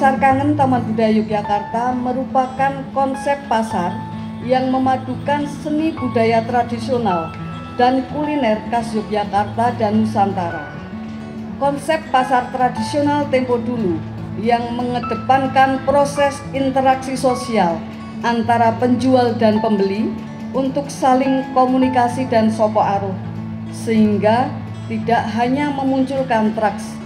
Pasar Kangen Taman Budaya Yogyakarta merupakan konsep pasar yang memadukan seni budaya tradisional dan kuliner khas Yogyakarta dan Nusantara. Konsep pasar tradisional tempo dulu yang mengedepankan proses interaksi sosial antara penjual dan pembeli untuk saling komunikasi dan sopo aruh, sehingga tidak hanya memunculkan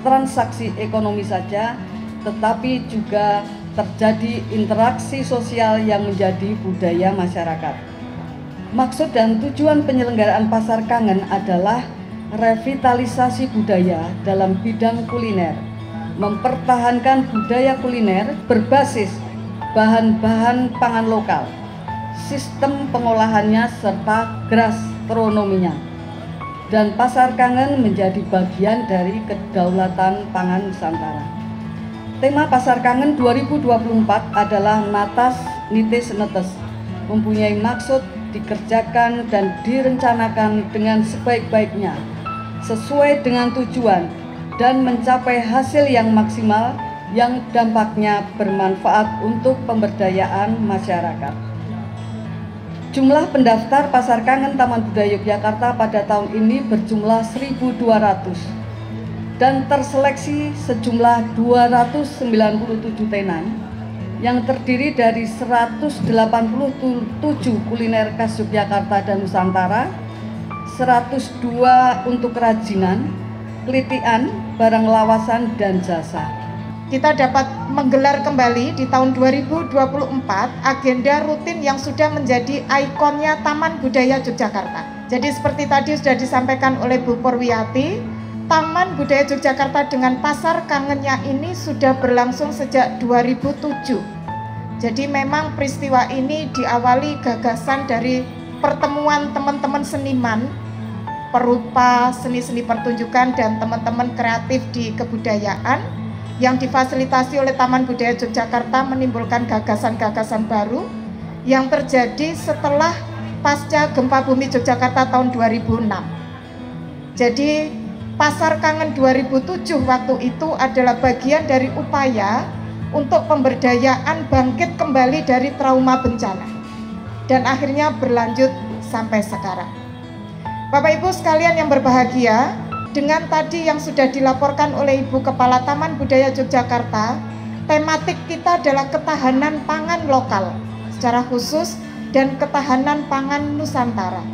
transaksi ekonomi saja, tetapi juga terjadi interaksi sosial yang menjadi budaya masyarakat. Maksud dan tujuan penyelenggaraan Pasar Kangen adalah revitalisasi budaya dalam bidang kuliner, mempertahankan budaya kuliner berbasis bahan-bahan pangan lokal, sistem pengolahannya serta gastronominya. Dan Pasar Kangen menjadi bagian dari kedaulatan pangan Nusantara. Tema Pasar Kangen 2024 adalah Natas Nitis Netes, mempunyai maksud dikerjakan dan direncanakan dengan sebaik-baiknya, sesuai dengan tujuan dan mencapai hasil yang maksimal yang dampaknya bermanfaat untuk pemberdayaan masyarakat. Jumlah pendaftar Pasar Kangen Taman Budaya Yogyakarta pada tahun ini berjumlah 1.200 dan terseleksi sejumlah 297 tenan yang terdiri dari 187 kuliner khas Yogyakarta dan Nusantara, 102 untuk kerajinan, kelitian, barang lawasan, dan jasa. Kita dapat menggelar kembali di tahun 2024 agenda rutin yang sudah menjadi ikonnya Taman Budaya Yogyakarta. Jadi seperti tadi sudah disampaikan oleh Bu Porwiyati, Taman Budaya Yogyakarta dengan Pasar Kangennya ini sudah berlangsung sejak 2007. Jadi memang peristiwa ini diawali gagasan dari pertemuan teman-teman seniman, perupa seni-seni pertunjukan dan teman-teman kreatif di kebudayaan yang difasilitasi oleh Taman Budaya Yogyakarta menimbulkan gagasan-gagasan baru yang terjadi setelah pasca gempa bumi Yogyakarta tahun 2006. Jadi Pasar Kangen 2007 waktu itu adalah bagian dari upaya untuk pemberdayaan bangkit kembali dari trauma bencana dan akhirnya berlanjut sampai sekarang. Bapak Ibu sekalian yang berbahagia, dengan tadi yang sudah dilaporkan oleh Ibu Kepala Taman Budaya Yogyakarta, tematik kita adalah ketahanan pangan lokal secara khusus dan ketahanan pangan Nusantara.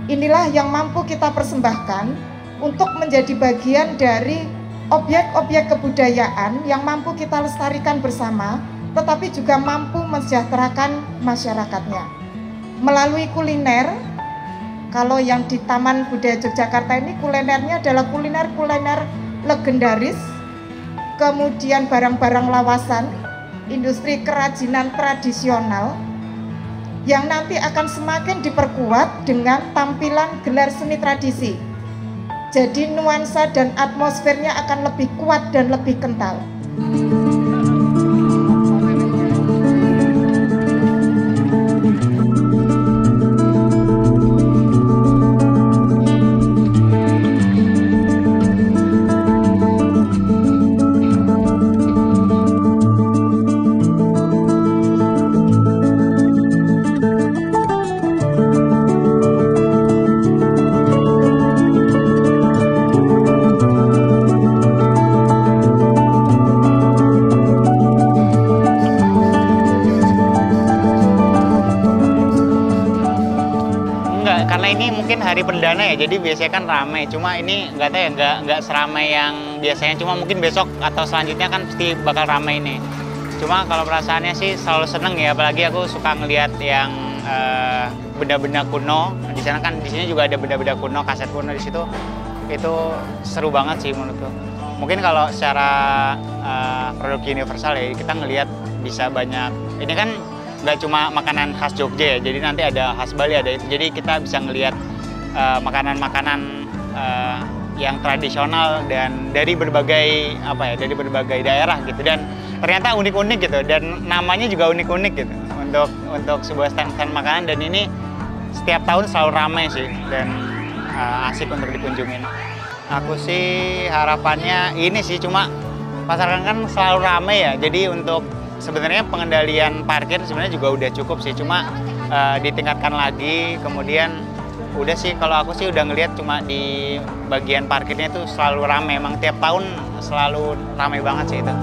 Inilah yang mampu kita persembahkan untuk menjadi bagian dari objek-objek kebudayaan yang mampu kita lestarikan bersama, tetapi juga mampu mensejahterakan masyarakatnya. Melalui kuliner, kalau yang di Taman Budaya Yogyakarta ini kulinernya adalah kuliner-kuliner legendaris, kemudian barang-barang lawasan, industri kerajinan tradisional, yang nanti akan semakin diperkuat dengan tampilan gelar seni tradisi. Jadi nuansa dan atmosfernya akan lebih kuat dan lebih kental. Karena ini mungkin hari perdana ya, jadi biasanya kan ramai. Cuma ini nggak tahu ya, nggak seramai yang biasanya. Cuma mungkin besok atau selanjutnya kan pasti bakal ramai ini. Cuma kalau perasaannya sih selalu seneng ya, apalagi aku suka ngelihat yang benda-benda kuno. Di sana kan, di sini juga ada benda-benda kuno, kaset kuno di situ. Itu seru banget sih menurutku. Mungkin kalau secara produk universal ya, kita ngelihat bisa banyak. Ini kan nggak cuma makanan khas Jogja ya, jadi nanti ada khas Bali, ada itu. Jadi kita bisa ngelihat makanan-makanan yang tradisional dan dari berbagai dari berbagai daerah gitu, dan ternyata unik-unik gitu, dan namanya juga unik-unik gitu untuk sebuah stand-stand makanan. Dan ini setiap tahun selalu ramai sih dan asik untuk dikunjungin. Aku sih harapannya ini sih, cuma Pasar Kliwon kan selalu ramai ya, jadi untuk sebenarnya pengendalian parkir sebenarnya juga udah cukup sih, cuma ditingkatkan lagi. Kemudian udah sih, kalau aku sih udah ngelihat cuma di bagian parkirnya itu selalu ramai, emang tiap tahun selalu ramai banget sih itu.